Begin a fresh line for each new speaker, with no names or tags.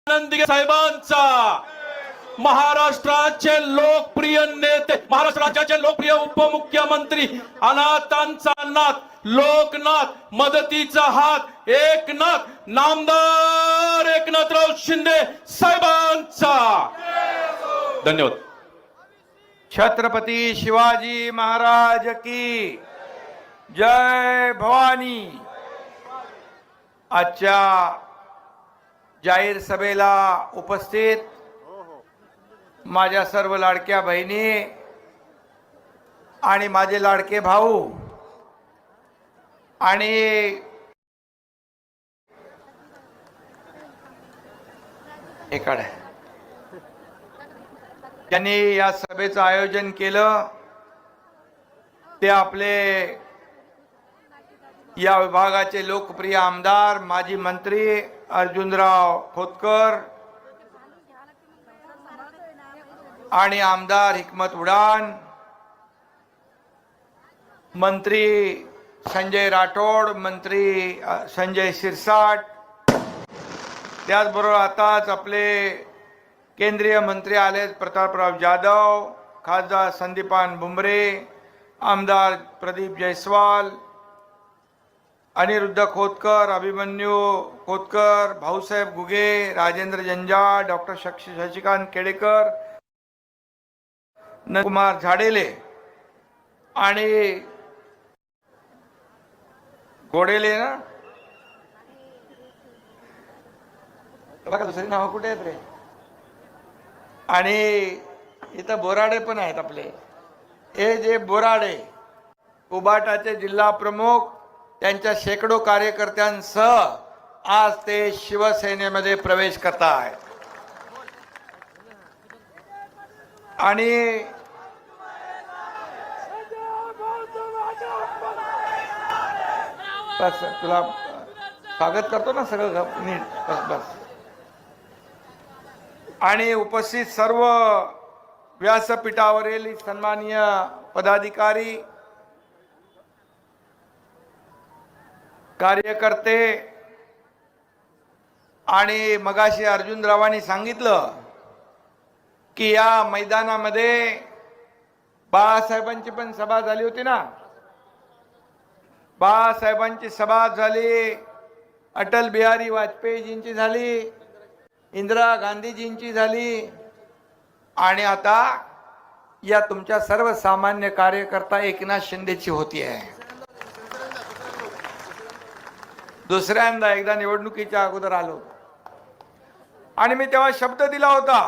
आनंदी साहेबांचा, महाराष्ट्राचे लोकप्रिय नेते, महाराष्ट्र राज्याचे लोकप्रिय उपमुख्यमंत्री, अनाथांचा नाथ, लोकनाथ, मदतीचा हात, एकनाथ, नामदार एकनाथराव शिंदे साहेबांचा। धन्यवाद।
छत्रपती शिवाजी महाराज की जय भवानी। आजच्या जाहीर सभेला उपस्थित माझ्या सर्व लाडक्या बहिणी आणि माझे लाडके भाऊ आणि एकडे ज्यांनी या सभेचं आयोजन केलं ते आपले या विभागाचे लोकप्रिय आमदार माजी मंत्री अर्जुनराव खोतकर आणि आमदार हिकमत उडान, मंत्री संजय राठोड, मंत्री संजय शिरसाट, त्याचबरोबर आताच आपले केंद्रीय मंत्री आले प्रतापराव जाधव, खासदार संदीपान भुमरे, आमदार प्रदीप जयस्वाल, अनिरुद्ध खोतकर, अभिमन्यू खोतकर, भाऊसाहेब गुगे, राजेंद्र जंजाळ, डॉक्टर शशिकांत केडेकर, कुमार झाडेले आणि गोडेले ना, बघा दुसरी नाव कुठे आहेत रे, आणि इथं बोराडे पण आहेत आपले, हे जे बोराडे उबाटाचे जिल्हा प्रमुख, त्यांच्या शेकडो कार्यकर्त्यांसह आज ते शिवसेनेमध्ये प्रवेश करतायत। आणि बस तुला स्वागत करतो ना सगळं नीट, बस बस। आणि उपस्थित सर्व व्यासपीठावरील सन्माननीय पदाधिकारी, कार्यकर्ते, आणि मगाशी अर्जुनरावांनी सांगितलं की या मैदानामध्ये बाळासाहेबांची पण सभा झाली होती ना, बाळासाहेबांची सभा झाली, अटल बिहारी वाजपेयीजींची झाली, इंदिरा गांधीजींची झाली, आणि आता या तुमच्या सर्वसामान्य कार्यकर्ता एकनाथ शिंदेची होती आहे। दुसऱ्यांदा एकदा निवडणुकीच्या अगोदर आलो आणि मी तेव्हा शब्द दिला होता